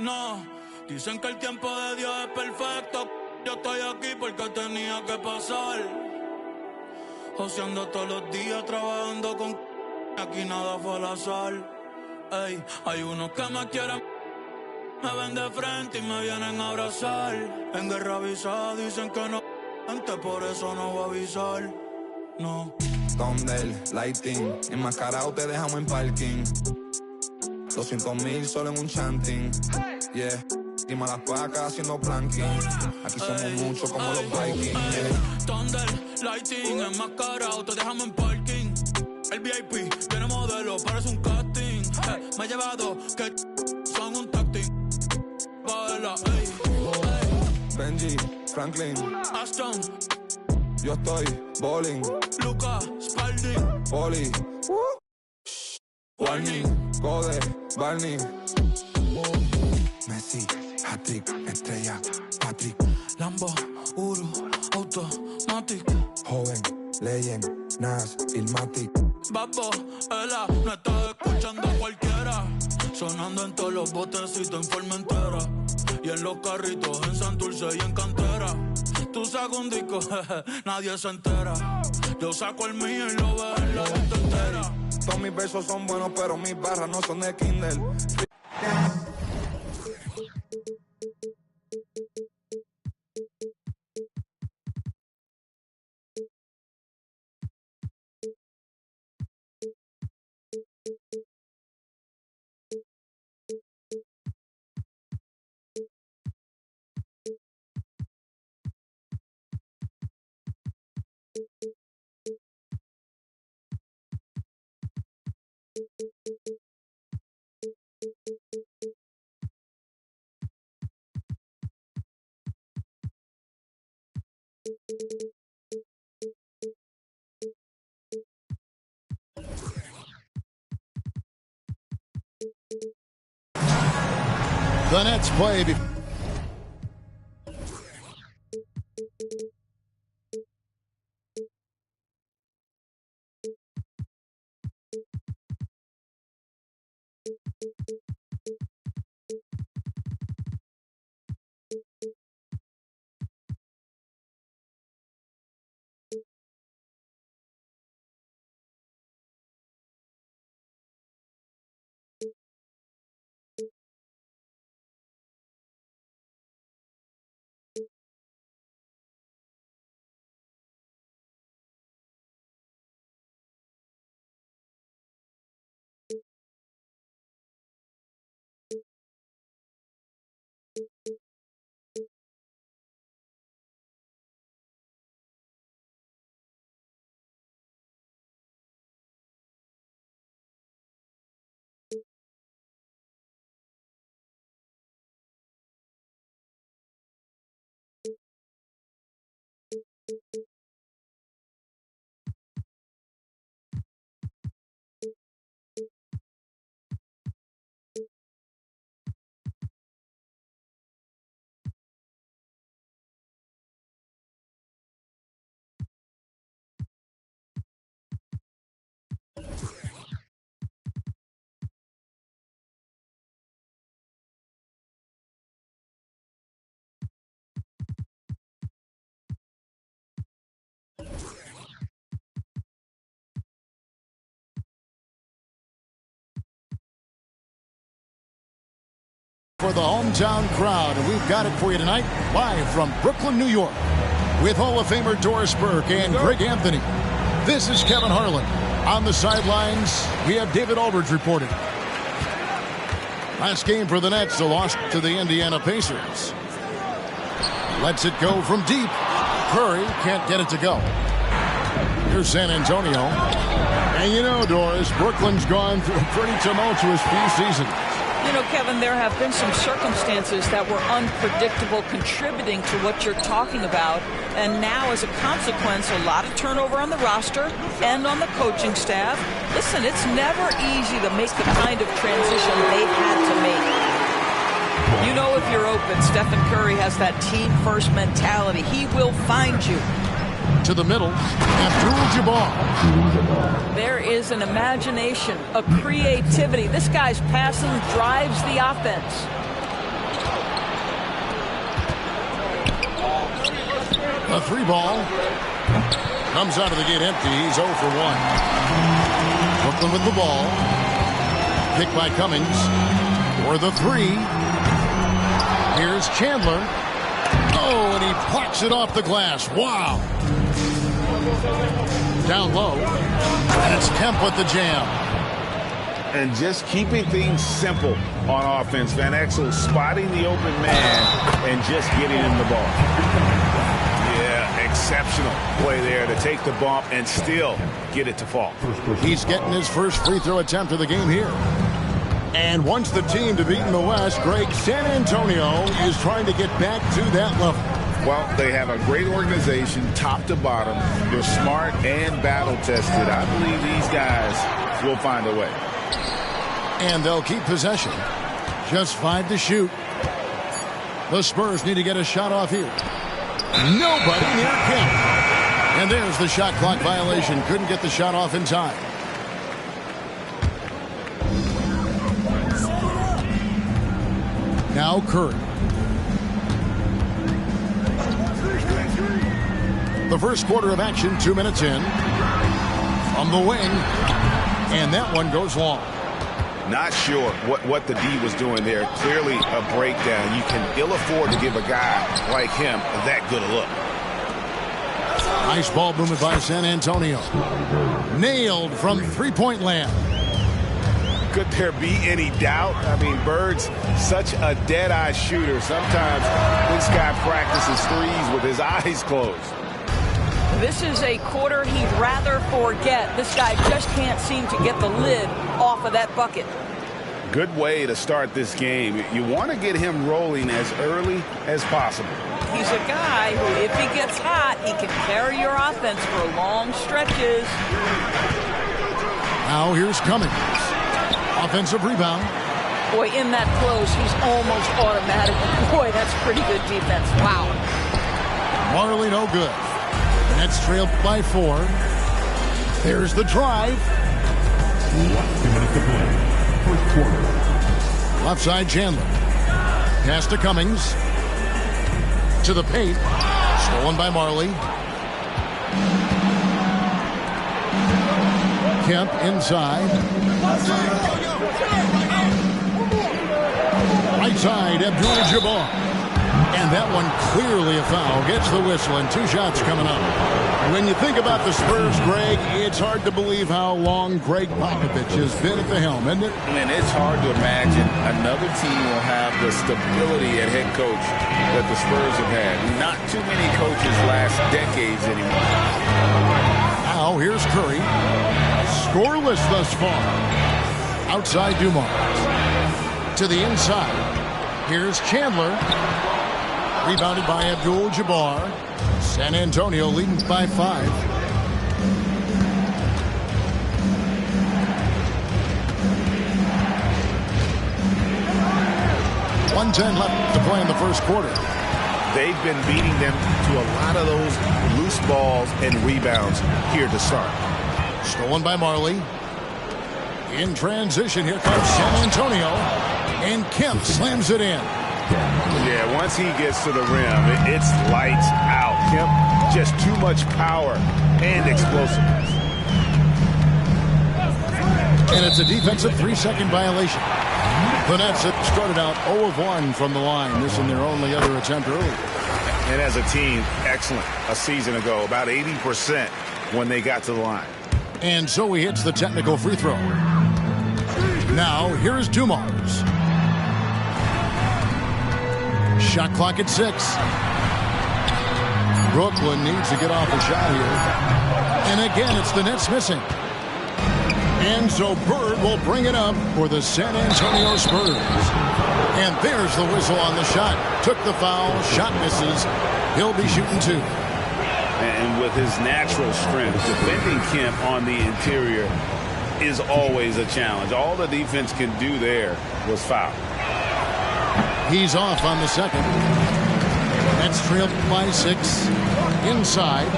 No, dicen que el tiempo de Dios es perfecto. Yo estoy aquí porque tenía que pasar. Joseando todos los días, trabajando con aquí nada fue al azar. Ey, hay unos que me quieren, me ven de frente y me vienen a abrazar. En guerra avisada dicen que no, antes por eso no voy a avisar. No. Thunder, lighting, enmascarado te dejamos en parking. 200,000 solo en un chanting. Yeah, y malas pacas haciendo planking. Aquí somos muchos como los Vikings. Yeah. Thunder, lighting, enmascarado te dejamos en parking. El VIP tiene modelo, parece un casting. Me ha llevado que son un tacting. Baila, Benji, Franklin, Aston, yo estoy bowling. Luca, Spalding, Poli, Warning, Code, Barney, Messi, hat-trick, estrella, Patrick, Lambo, Uru, Automatic, joven, legend, Nas, Ilmatic. Babo, Ela, no estás escuchando a cualquiera. Sonando en todos los botecitos en Formentera. Y en los carritos en Santurce y en Cantera. Tú sacas un disco, jeje, nadie se entera. Yo saco el mío y lo veo en la gente entera. Todos mis versos son buenos, pero mis barras no son de Kindle. The Nets play. For the hometown crowd, and we've got it for you tonight, live from Brooklyn, New York, with Hall of Famer Doris Burke and Greg Anthony. This is Kevin Harlan. On the sidelines, we have David Aldridge reporting. Last game for the Nets, the loss to the Indiana Pacers. Lets it go from deep. Curry can't get it to go. Here's San Antonio. And you know, Doris, Brooklyn's gone through a pretty tumultuous few seasons. You know, Kevin, there have been some circumstances that were unpredictable contributing to what you're talking about. And now, as a consequence, a lot of turnover on the roster and on the coaching staff. Listen, it's never easy to make the kind of transition they've had to make. You know, if you're open, Stephen Curry has that team-first mentality. He will find you. To the middle, Abdul-Jabbar. There is an imagination, a creativity. This guy's passing drives the offense. A 3-ball. Comes out of the gate empty. He's 0 for 1. Brooklyn with the ball. Pick by Cummings. For the 3. Here's Chandler. Oh, and he plucks it off the glass. Wow. Down low. And it's Kemp with the jam. And just keeping things simple on offense. Van Exel spotting the open man and just getting him the ball. Yeah, exceptional play there to take the bump and still get it to fall. He's getting his first free throw attempt of the game here. And once the team to beat in the West, Greg, San Antonio is trying to get back to that level. Well, they have a great organization, top to bottom. They're smart and battle-tested. I believe these guys will find a way. And they'll keep possession. Just 5 to shoot. The Spurs need to get a shot off here. Nobody near Kemp. And there's the shot clock violation. Couldn't get the shot off in time. Now Curry. The first quarter of action, 2 minutes in. From the wing. And that one goes long. Not sure what the D was doing there. Clearly a breakdown. You can ill afford to give a guy like him that good a look. Nice ball movement by San Antonio. Nailed from three-point land. Could there be any doubt? I mean, Bird's such a dead-eye shooter. Sometimes this guy practices threes with his eyes closed. This is a quarter he'd rather forget. This guy just can't seem to get the lid off of that bucket. Good way to start this game. You want to get him rolling as early as possible. He's a guy who, if he gets hot, he can carry your offense for long stretches. Now here's Cummings. Offensive rebound. Boy, in that close, he's almost automatic. Boy, that's pretty good defense. Wow. Marley no good. Nets trailed by 4. There's the drive. 2 minutes to play. First quarter. Left side Chandler. Pass to Cummings. To the paint. Stolen by Marley. Kemp inside. Right side, Abdul-Jabbar. And that one clearly a foul. Gets the whistle and 2 shots coming up. When you think about the Spurs, Greg, it's hard to believe how long Greg Popovich has been at the helm, isn't it? And it's hard to imagine another team will have the stability at head coach that the Spurs have had. Not too many coaches last decades anymore. Now here's Curry. Scoreless thus far. Outside Dumars. To the inside. Here's Chandler. Rebounded by Abdul-Jabbar. San Antonio leading by 5. .110 left to play in the first quarter. They've been beating them to a lot of those loose balls and rebounds here to start. Stolen by Marley. In transition, here comes San Antonio. And Kemp slams it in. Yeah, once he gets to the rim, it's lights out. Kemp, just too much power and explosiveness. And it's a defensive 3-second violation. The Nets have started out 0 of 1 from the line. This in their only other attempt early. And as a team, excellent a season ago. About 80% when they got to the line. And so he hits the technical free throw. Now, here's Dumars. Shot clock at 6. Brooklyn needs to get off a shot here. And again, it's the Nets missing. And so Bird will bring it up for the San Antonio Spurs. And there's the whistle on the shot. Took the foul. Shot misses. He'll be shooting 2. And with his natural strength, defending Kemp on the interior is always a challenge. All the defense can do there was foul. He's off on the second. Nets trailed by 6. Inside.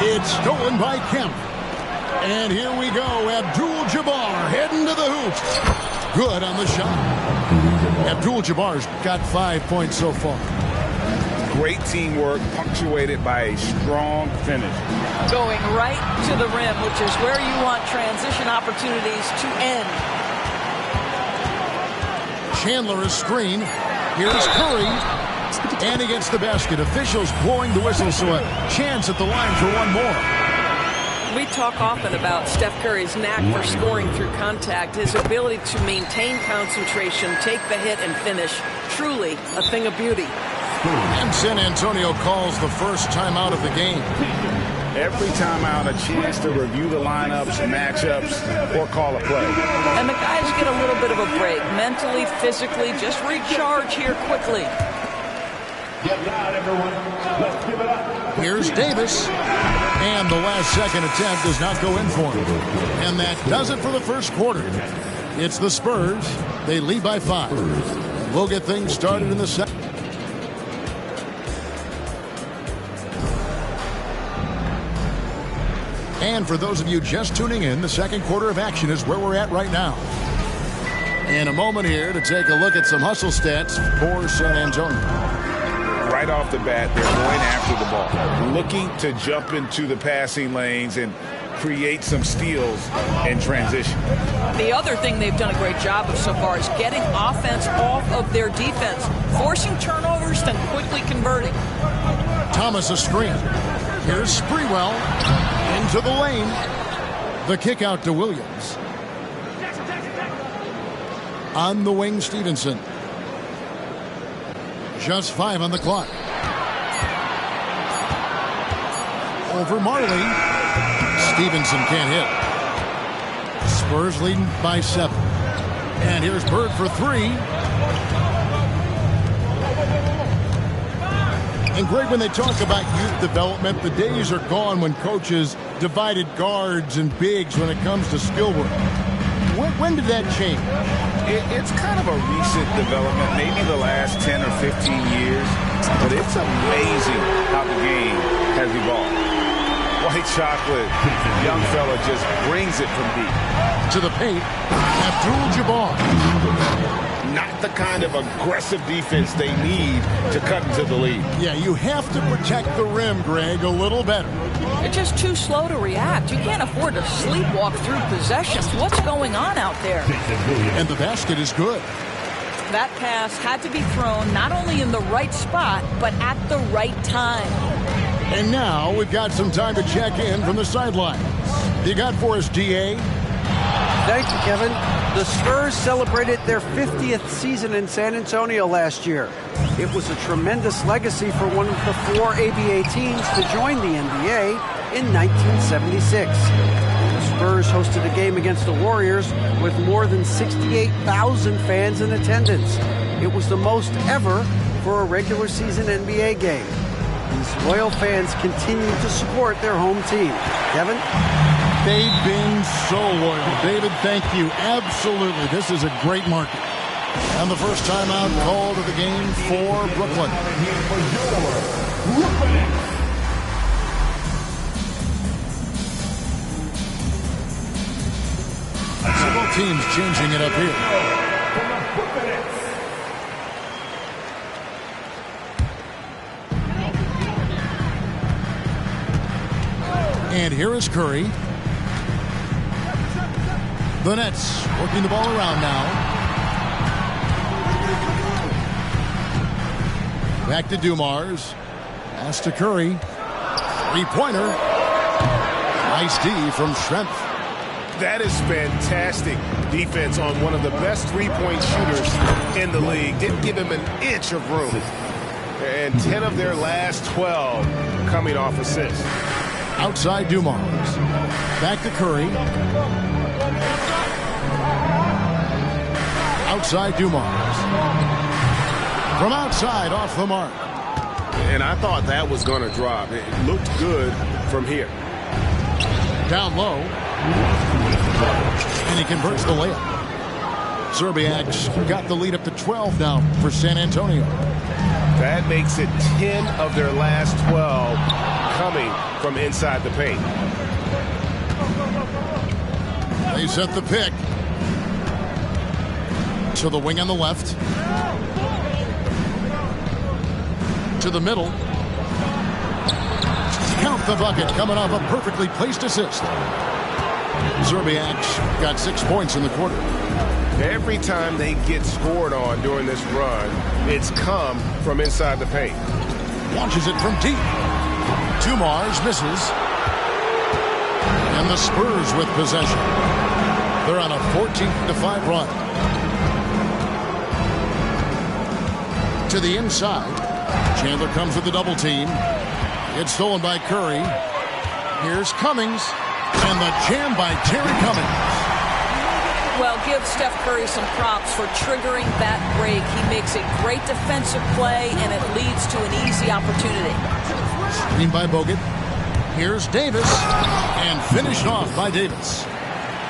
It's stolen by Kemp. And here we go. Abdul-Jabbar heading to the hoop. Good on the shot. Abdul-Jabbar's got 5 points so far. great teamwork punctuated by a strong finish. Going right to the rim, which is where you want transition opportunities to end. Chandler is screened. Here's Curry. And he gets the basket. Officials blowing the whistle, so a chance at the line for one more. We talk often about Steph Curry's knack for scoring through contact, his ability to maintain concentration, take the hit, and finish. Truly a thing of beauty. And San Antonio calls the first timeout of the game. Every timeout, a chance to review the lineups, matchups, or call a play. And the guys get a little bit of a break, mentally, physically, just recharge here quickly. Here's Davis. And the last second attempt does not go in for him. And that does it for the first quarter. It's the Spurs. They lead by 5. We'll get things started in the second. And for those of you just tuning in, the second quarter of action is where we're at right now. In a moment here to take a look at some hustle stats for San Antonio. Right off the bat, they're going after the ball, looking to jump into the passing lanes and create some steals in transition. The other thing they've done a great job of so far is getting offense off of their defense, forcing turnovers, then quickly converting. Thomas a screen. Here's Sprewell into the lane. The kick out to Williams. On the wing, Stevenson. Just 5 on the clock. Over Marley. Stevenson can't hit. Spurs leading by 7. And here's Bird for 3. And Greg, when they talk about youth development, the days are gone when coaches divided guards and bigs when it comes to skill work. When did that change? It's kind of a recent development, maybe the last 10 or 15 years, but it's amazing how the game has evolved. White chocolate, young fella just brings it from deep. To the paint, Abdul-Jabbar. Not the kind of aggressive defense they need to cut into the lead. Yeah, you have to protect the rim, Greg, a little better. They're just too slow to react. You can't afford to sleepwalk through possessions. What's going on out there? And the basket is good. That pass had to be thrown not only in the right spot, but at the right time. And now we've got some time to check in from the sidelines. You got for us, DA? Thank you, Kevin. The Spurs celebrated their 50th season in San Antonio last year. It was a tremendous legacy for one of the 4 ABA teams to join the NBA in 1976. The Spurs hosted a game against the Warriors with more than 68,000 fans in attendance. It was the most ever for a regular season NBA game. These loyal fans continue to support their home team. Kevin? They've been so loyal. David, thank you. Absolutely. This is a great market. And the first timeout called of the game for Brooklyn. So both teams changing it up here. And here is Curry. The Nets working the ball around now. Back to Dumars. Pass to Curry. Three-pointer. Nice D from Schrempf. That is fantastic defense on one of the best three-point shooters in the league. Didn't give him an inch of room. And 10 of their last 12 coming off assists. Outside Dumars. Back to Curry. Outside Dumars. From outside, off the mark. And I thought that was going to drop. It looked good from here. Down low. And he converts the layup. Serbiak's got the lead up to 12 now for San Antonio. That makes it 10 of their last 12 coming from inside the paint. They set the pick. To the wing on the left. to the middle. Count the bucket coming off a perfectly placed assist. Szczerbiak's got 6 points in the quarter. Every time they get scored on during this run, it's come from inside the paint. Launches it from deep. Tumars misses. And the Spurs with possession. They're on a 14-5 run. To the inside. Chandler comes with the double team. It's stolen by Curry. Here's Cummings. And the jam by Terry Cummings. Well, give Steph Curry some props for triggering that break. He makes a great defensive play, and it leads to an easy opportunity. Screen by Bogut. Here's Davis. And finished off by Davis.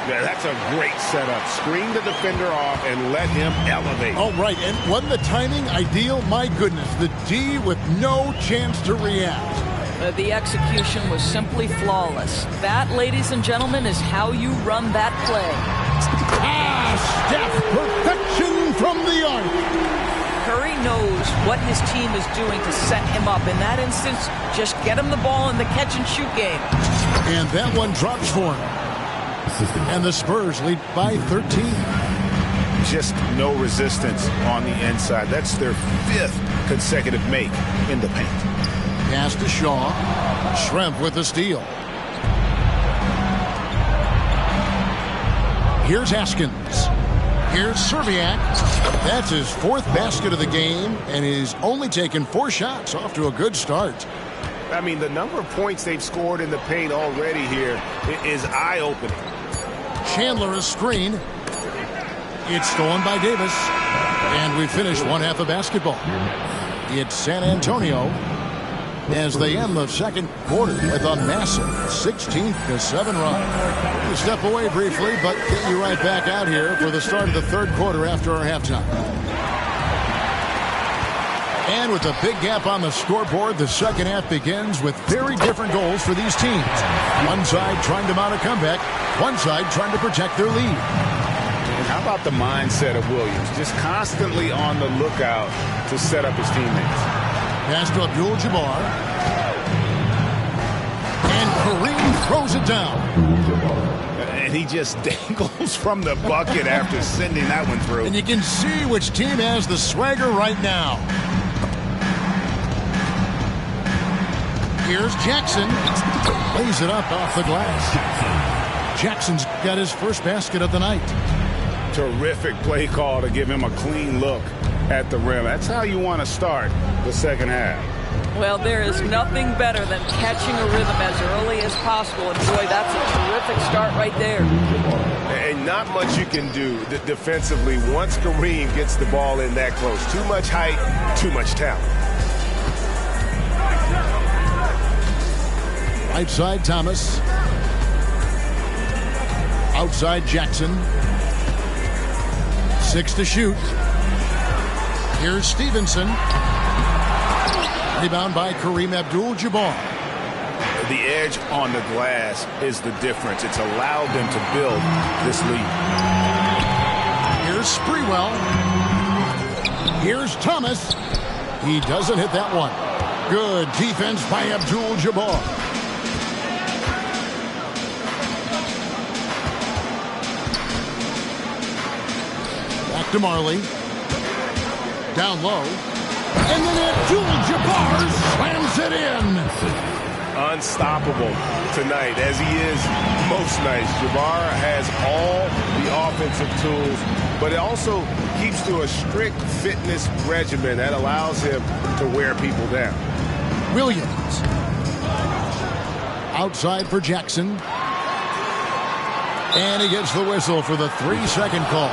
Yeah, that's a great setup. Screen the defender off and let him elevate. Oh, right. And wasn't the timing ideal? My goodness. The D with no chance to react. The execution was simply flawless. That, ladies and gentlemen, is how you run that play. Steph, perfection from the arc. Curry knows what his team is doing to set him up. In that instance, just get him the ball in the catch-and-shoot game. And that one drops for him. And the Spurs lead by 13. Just no resistance on the inside. That's their 5th consecutive make in the paint. Pass to Shaw. Schrempf with the steal. Here's Haskins. Here's Szczerbiak. That's his 4th basket of the game, and he's only taken 4 shots. Off to a good start. I mean, the number of points they've scored in the paint already here is eye-opening. Chandler is screen. It's stolen by Davis. And we finish one half of basketball. It's San Antonio as they end the second quarter with a massive 16-7 run. We'll step away briefly, but get you right back out here for the start of the third quarter after our halftime. And with a big gap on the scoreboard, the second half begins with very different goals for these teams. One side trying to mount a comeback, one side trying to protect their lead. And how about the mindset of Williams? Just constantly on the lookout to set up his teammates. Pass to Abdul-Jabbar. And Kareem throws it down. And he just dangles from the bucket after sending that one through. And you can see which team has the swagger right now. Here's Jackson. Lays it up off the glass. Jackson's got his first basket of the night. Terrific play call to give him a clean look at the rim. That's how you want to start the second half. Well, there is nothing better than catching a rhythm as early as possible. And boy, that's a terrific start right there. And not much you can do defensively once Kareem gets the ball in that close. Too much height, too much talent. Right side, Thomas. Outside, Jackson. 6 to shoot. Here's Stevenson. Rebound by Kareem Abdul-Jabbar. The edge on the glass is the difference. It's allowed them to build this lead. Here's Sprewell. Here's Thomas. He doesn't hit that one. Good defense by Abdul-Jabbar. Back to Marley. Down low. And then Abdul-Jabbar slams it in. Unstoppable tonight, as he is most nights. Jabbar has all the offensive tools, but it also keeps to a strict fitness regimen that allows him to wear people down. Williams. Outside for Jackson. And he gets the whistle for the 3-second call.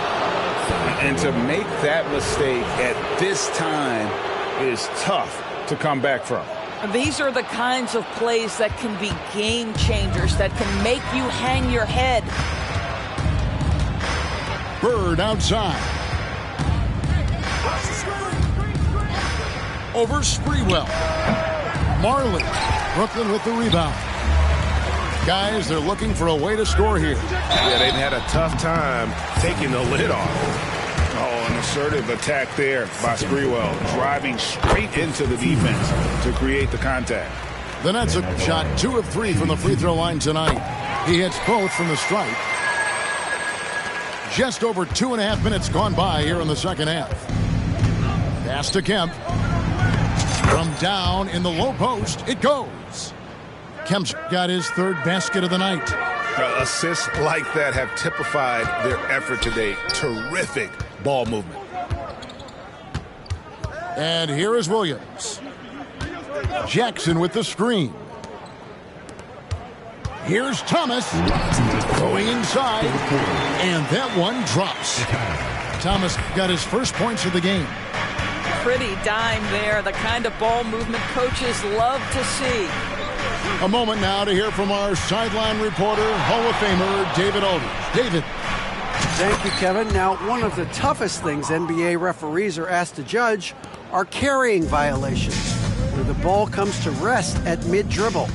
And to make that mistake at this time is tough to come back from. These are the kinds of plays that can be game changers, that can make you hang your head. Bird outside. Over Sprewell. Marley. Brooklyn with the rebound. Guys, they're looking for a way to score here. Yeah, they've had a tough time taking the lid off. Oh, an assertive attack there by Sprewell, driving straight into the defense to create the contact. The Nets have shot 2 of 3 from the free throw line tonight. He hits both from the stripe. Just over 2.5 minutes gone by here in the second half. Pass to Kemp. From down in the low post, it goes. Kemp's got his 3rd basket of the night. Assists like that have typified their effort today. Terrific ball movement. And here is Williams. Jackson with the screen. Here's Thomas going inside, and that one drops. Thomas got his first points of the game. Pretty dime there, the kind of ball movement coaches love to see. A moment now to hear from our sideline reporter, Hall of Famer David Aldridge. David. Thank you, Kevin. Now, one of the toughest things NBA referees are asked to judge are carrying violations, where the ball comes to rest at mid-dribble.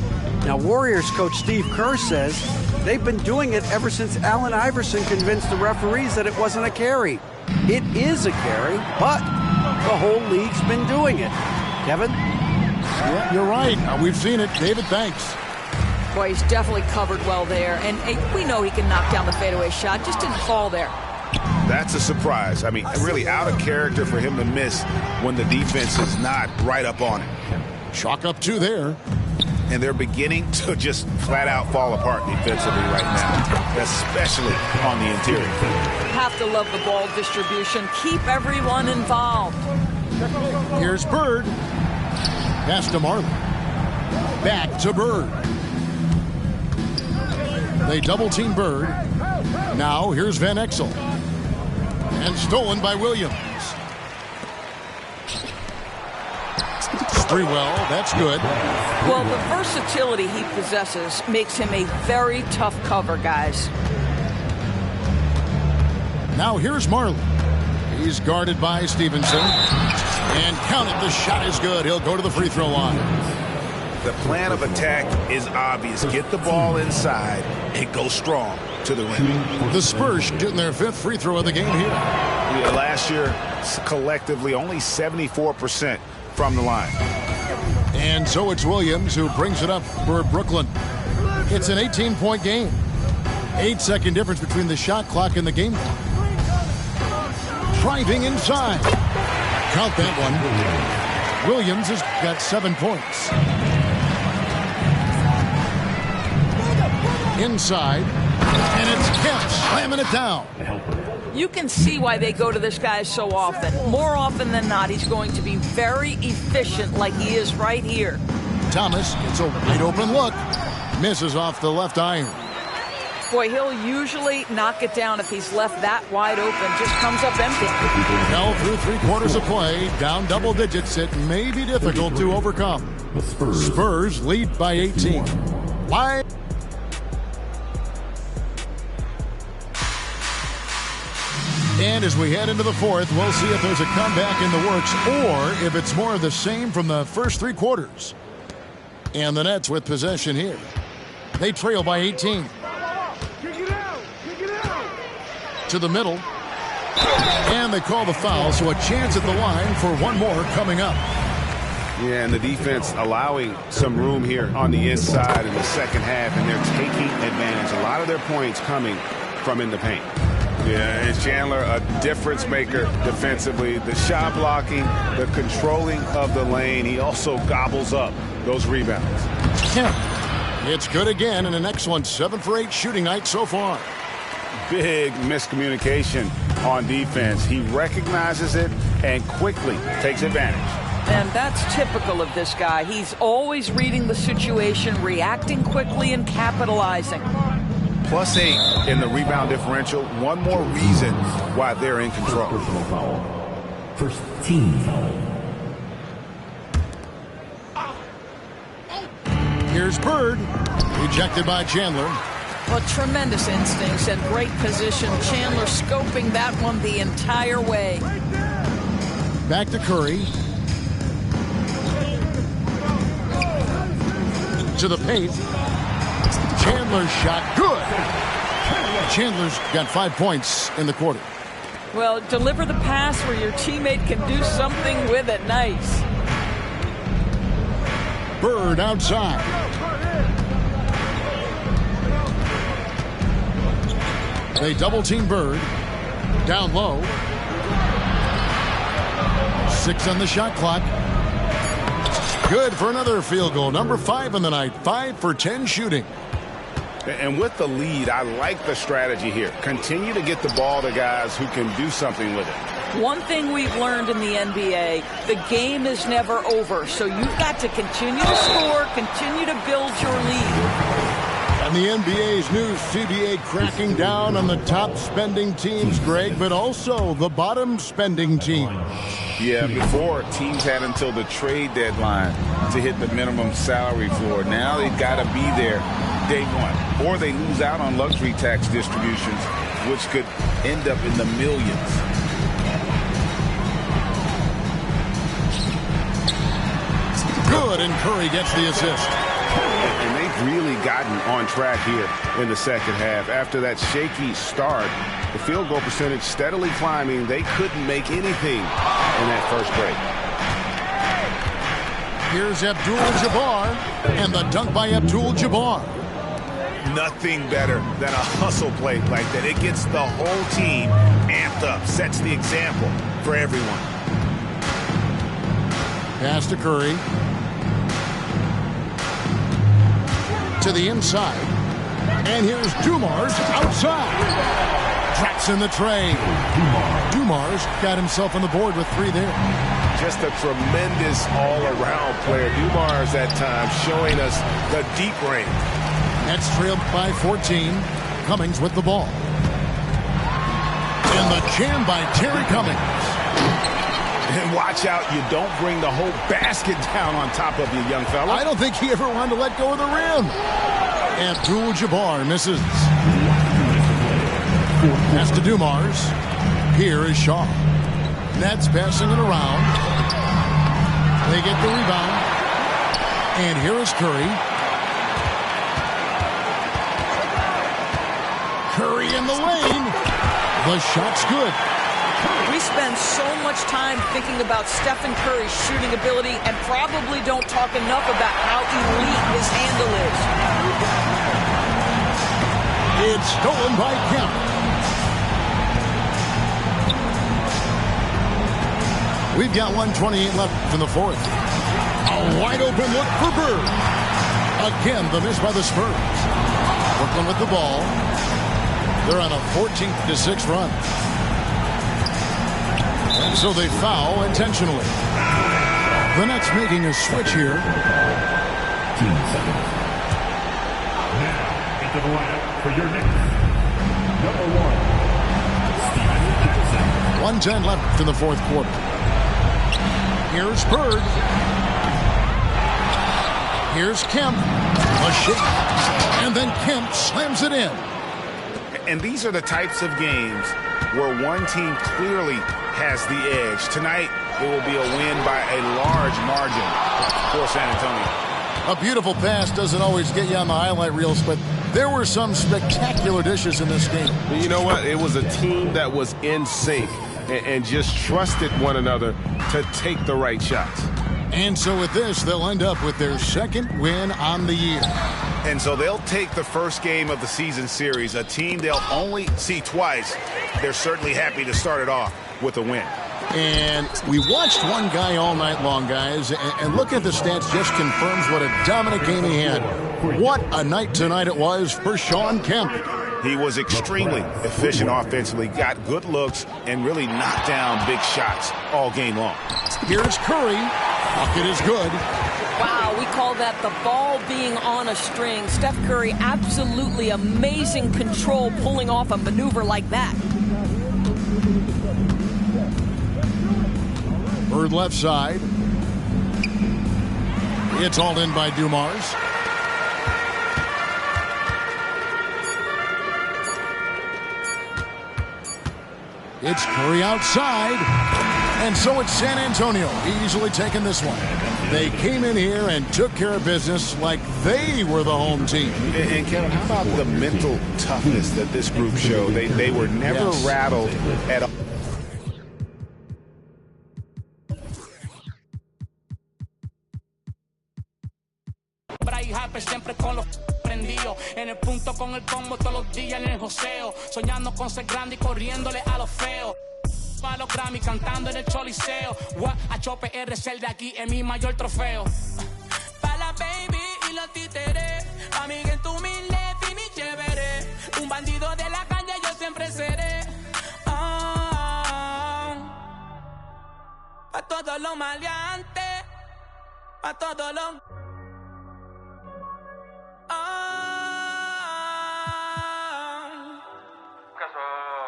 Now, Warriors coach Steve Kerr says they've been doing it ever since Allen Iverson convinced the referees that it wasn't a carry. It is a carry, but the whole league's been doing it. Kevin? Yeah, you're right. We've seen it. David, thanks. Boy, he's definitely covered well there. And we know he can knock down the fadeaway shot. Just didn't fall there. That's a surprise. I mean, really out of character for him to miss when the defense is not right up on it. Chalk up 2 there. And they're beginning to just flat out fall apart defensively right now, especially on the interior. Have to love the ball distribution. Keep everyone involved. Here's Bird. Pass to Marley. Back to Bird. They double-team Bird. Now here's Van Exel. And stolen by Williams. Sprewell, that's good. Well, the versatility he possesses makes him a very tough cover, guys. Now here's Marley. He's guarded by Stevenson. And count it, the shot is good. He'll go to the free throw line. The plan of attack is obvious. Get the ball inside and go strong to the rim. The Spurs getting their 5th free throw of the game here. Yeah, last year, collectively, only 74% from the line. And so it's Williams who brings it up for Brooklyn. It's an 18-point game. 8-second difference between the shot clock and the game clock. Driving inside. Count that one. Williams has got 7 points. Inside. And it's Kemp slamming it down. You can see why they go to this guy so often. More often than not, he's going to be very efficient like he is right here. Thomas gets a wide open look. Misses off the left iron. Boy, he'll usually knock it down if he's left that wide open. Just comes up empty. Now through 3 quarters of play, down double digits, it may be difficult to overcome. Spurs lead by 18. And as we head into the 4th, we'll see if there's a comeback in the works or if it's more of the same from the first 3 quarters. And the Nets with possession here. They trail by 18. To the middle. And they call the foul, so a chance at the line for one more coming up. Yeah, and the defense allowing some room here on the inside in the second half, and they're taking advantage. A lot of their points coming from in the paint. Yeah, and Chandler, a difference maker defensively. The shot blocking, the controlling of the lane. He also gobbles up those rebounds. Kemp. It's good again, and an excellent 7 for 8 shooting night so far. Big miscommunication on defense. He recognizes it and quickly takes advantage. And that's typical of this guy. He's always reading the situation, reacting quickly, and capitalizing. +8 in the rebound differential. One more reason why they're in control. First team foul. Here's Bird. Rejected by Chandler. Well, tremendous instincts and great position. Chandler scoping that one the entire way. Back to Curry. To the paint. Chandler's shot. Good. Chandler's got 5 points in the quarter. Well, deliver the pass where your teammate can do something with it. Nice. Bird outside. They double-team Bird. Down low. 6 on the shot clock. Good for another field goal. Number 5 in the night. 5 for 10 shooting. And with the lead, I like the strategy here. Continue to get the ball to guys who can do something with it. One thing we've learned in the NBA, the game is never over. So you've got to continue to score, continue to build your lead. And the NBA's new CBA cracking down on the top spending teams, Greg, but also the bottom spending teams. Yeah, before teams had until the trade deadline to hit the minimum salary floor. Now they've got to be there day one, or they lose out on luxury tax distributions, which could end up in the millions. Good, and Curry gets the assist. And they've really gotten on track here in the second half. After that shaky start, the field goal percentage steadily climbing. They couldn't make anything in that first break. Here's Abdul-Jabbar, and the dunk by Abdul-Jabbar. Nothing better than a hustle play like that. It gets the whole team amped up, sets the example for everyone. Pass to Curry. To the inside. And here's Dumars outside. Traps in the tray. Dumars got himself on the board with 3 there. Just a tremendous all-around player. Dumars at times showing us the deep range. Nets trailed by 14. Cummings with the ball. And the jam by Terry Cummings. And watch out, you don't bring the whole basket down on top of you, young fella. I don't think he ever wanted to let go of the rim. Abdul-Jabbar misses. Pass to Dumars. Here is Shaw. Nets passing it around. They get the rebound. And here is Curry. Curry in the lane. The shot's good. We spend so much time thinking about Stephen Curry's shooting ability and probably don't talk enough about how elite his handle is. It's stolen by Kemp. We've got 1:28 left in the fourth. A wide open look for Bird. Again, the miss by the Spurs. Brooklyn with the ball. They're on a 14-6 run. And so they foul intentionally. The Nets making a switch here. 10 seconds. Now into the lineup for your Knicks. Number 1, Stephen Jackson. 1:10 left in the fourth quarter. Here's Bird. Here's Kemp. A shake. And then Kemp slams it in. And these are the types of games where one team clearly has the edge. Tonight, it will be a win by a large margin for San Antonio. A beautiful pass doesn't always get you on the highlight reels, but there were some spectacular dishes in this game. You know what? It was a team that was in sync and just trusted one another to take the right shots. And so with this, they'll end up with their second win on the year. And so they'll take the first game of the season series, a team they'll only see twice. They're certainly happy to start it off with a win. And we watched one guy all night long, guys, and looking at the stats just confirms what a dominant game he had. What a night tonight it was for Shawn Kemp. He was extremely efficient offensively, got good looks, and really knocked down big shots all game long. Here's Curry. Bucket is good. Wow, we call that the ball being on a string. Steph Curry, absolutely amazing control pulling off a maneuver like that. Bird left side. It's hauled in by Dumars. It's Curry outside. And so it's San Antonio easily taking this one. They came in here and took care of business like they were the home team. And Kevin, how about the mental toughness that this group showed? They were never rattled at all. ahora y hyper siempre con los prendidos. En el punto con el combo todos los días en el joseo. Soñando con ser grande y corriéndole a los feos. A los Grammy cantando en el Choliseo. A Chope RC de aquí es mi mayor trofeo. Pa' la baby y los títeres. Amiga en tu humilde, fin y chévere. Un bandido de la calle yo siempre seré. Pa' todos los maleantes. Pa' todos los...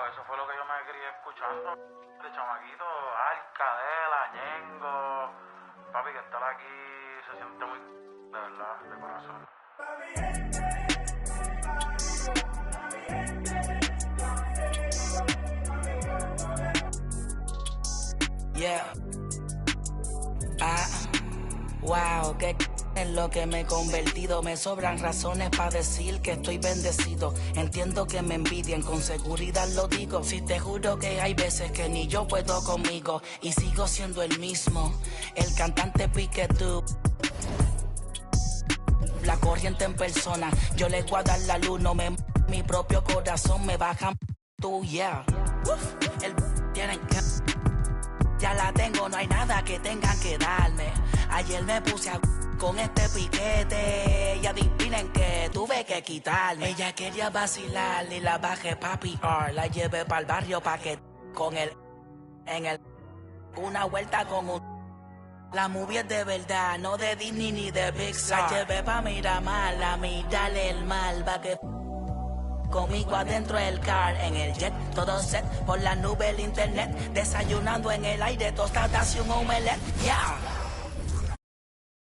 Eso fue lo que yo me quería escuchando. De chamaquito, Alcadela, Ñengo. Papi, que estar aquí se siente muy... de verdad, de corazón. Yeah. Wow, qué en lo que me he convertido. Me sobran razones para decir que estoy bendecido. Entiendo que me envidian, con seguridad lo digo. Si te juro que hay veces que ni yo puedo conmigo. Y sigo siendo el mismo, el cantante Piquetú. La corriente en persona, yo le voy a dar la luz. No me... mi propio corazón me baja tú, yeah. El tienen que... ya la tengo, no hay nada que tengan que darme. Ayer me puse a... con este piquete y adivinen que tuve que quitarme. Ella quería vacilar y la bajé papi. La llevé para el barrio pa' que con él en el una vuelta con un... La movie es de verdad, no de Disney ni de Pixar. La llevé pa' Miramar, a mirarle el mal pa' que... conmigo adentro del car, en el jet, todo set, por la nube el internet, desayunando en el aire, tostadas y un omelette, yeah.